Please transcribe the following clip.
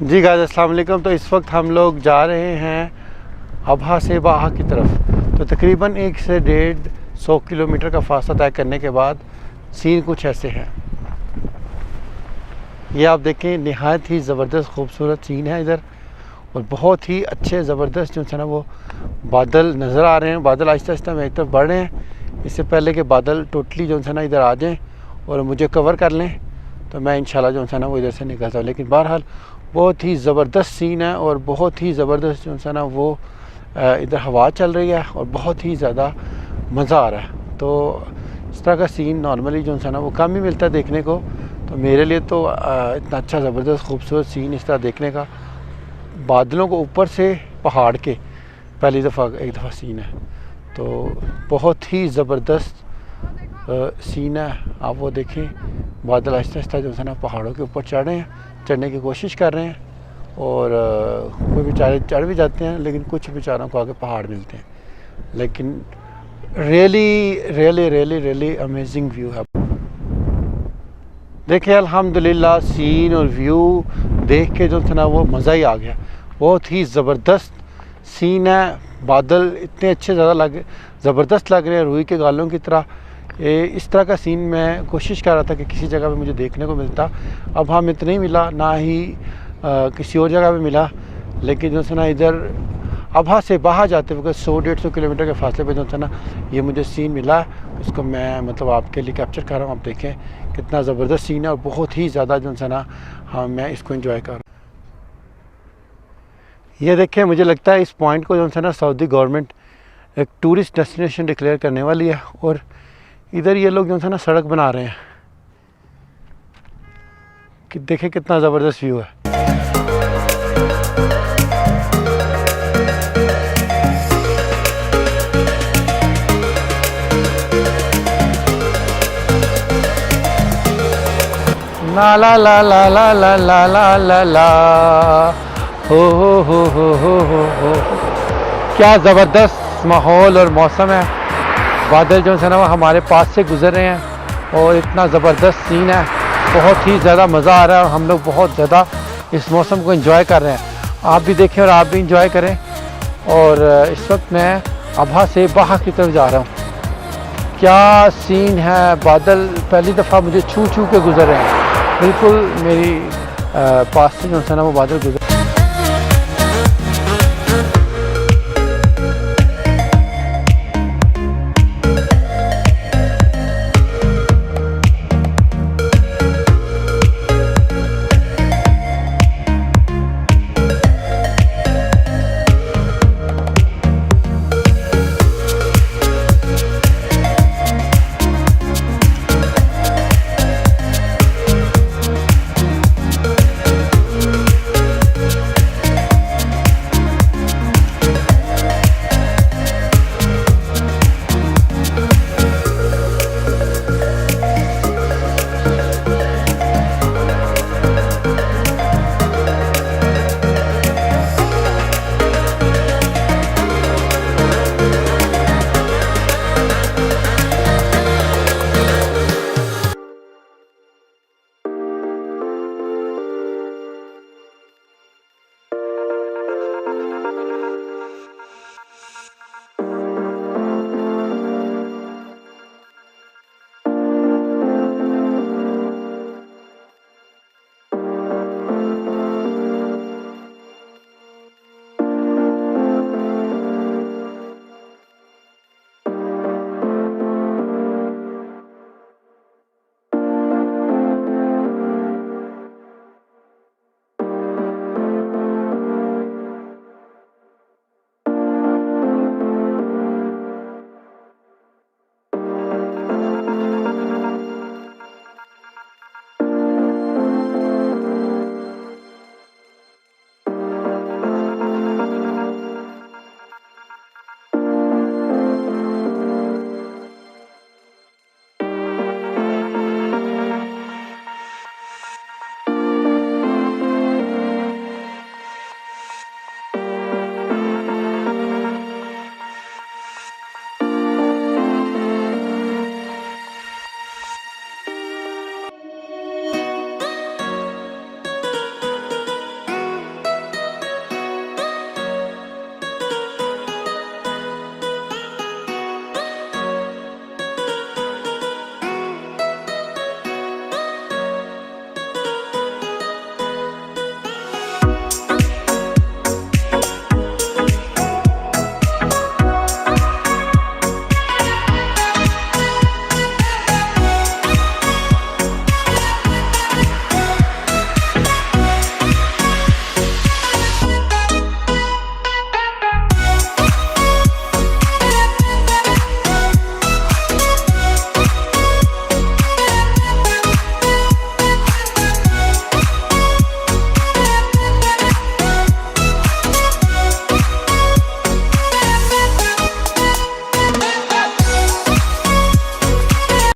जी guys अस्सलाम वालेकुम। तो इस वक्त हम लोग जा रहे हैं अबहा से बाहा की तरफ। तो तकरीबन 1 से 150 किलोमीटर का फासला तय करने के बाद सीन कुछ ऐसे हैं। ये आप देखें, नहायत ही ज़बरदस्त खूबसूरत सीन है इधर, और बहुत ही अच्छे ज़बरदस्त जो है ना वो बादल नज़र आ रहे हैं। बादल आहिस्ता आहिस्ता मेरी तरफ बढ़ रहे हैं। इससे पहले कि बादल टोटली जो है ना इधर आ जाएँ और मुझे कवर कर लें तो मैं इंशाल्लाह जो है ना वो इधर से निकलता हूँ। लेकिन बहरहाल बहुत ही ज़बरदस्त सीन है और बहुत ही ज़बरदस्त जो है ना वो इधर हवा चल रही है और बहुत ही ज़्यादा मज़ा आ रहा है। तो इस तरह का सीन नॉर्मली जो है ना वो कम ही मिलता है देखने को। तो मेरे लिए तो इतना अच्छा ज़बरदस्त खूबसूरत सीन इस तरह देखने का, बादलों को ऊपर से पहाड़ के पहली दफ़ा एक दफ़ा सीन है। तो बहुत ही ज़बरदस्त सीन है। आप वो देखें, बादल आहिस्ता आहिस्ता जो है ना पहाड़ों के ऊपर चढ़ रहे हैं, चढ़ने की कोशिश कर रहे हैं, और कोई बेचारे चढ़ भी जाते हैं लेकिन कुछ बेचारों को आगे पहाड़ मिलते हैं। लेकिन रियली अमेजिंग व्यू है। देखिए अल्हम्दुलिल्लाह सीन और व्यू देख के जो था ना वो मज़ा ही आ गया। बहुत ही ज़बरदस्त सीन है। बादल इतने अच्छे ज़बरदस्त लग रहे हैं, रूई के गालों की तरह। इस तरह का सीन मैं कोशिश कर रहा था कि किसी जगह पे मुझे देखने को मिलता। अब हम इतना ही मिला, ना ही किसी और जगह पे मिला। लेकिन जो है ना इधर अबहा से बाहर जाते वक्त 100-150 किलोमीटर के फासले पे जो है ना ये मुझे सीन मिला। इसको मैं मतलब आपके लिए कैप्चर कर रहा हूँ। आप देखें कितना ज़बरदस्त सीन है और बहुत ही ज़्यादा जो है ना हाँ मैं इसको एंजॉय कर रहा हूँ। ये देखें, मुझे लगता है इस पॉइंट को जो है ना सऊदी गवर्नमेंट एक टूरिस्ट डेस्टिनेशन डिक्लेयर करने वाली है। और इधर ये लोग जो है ना सड़क बना रहे हैं कि देखें कितना ज़बरदस्त व्यू है। ला ला ला ला ला ला ला ला ला ला हो। क्या ज़बरदस्त माहौल और मौसम है। बादल जो है ना वो हमारे पास से गुजर रहे हैं और इतना ज़बरदस्त सीन है। बहुत ही ज़्यादा मज़ा आ रहा है और हम लोग बहुत ज़्यादा इस मौसम को एंजॉय कर रहे हैं। आप भी देखें और आप भी एंजॉय करें। और इस वक्त मैं अबहा से बाहा की तरफ जा रहा हूँ। क्या सीन है। बादल पहली दफ़ा मुझे छू के गुजर रहे हैं। बिल्कुल मेरी पास से जो है ना वो बादल गुजर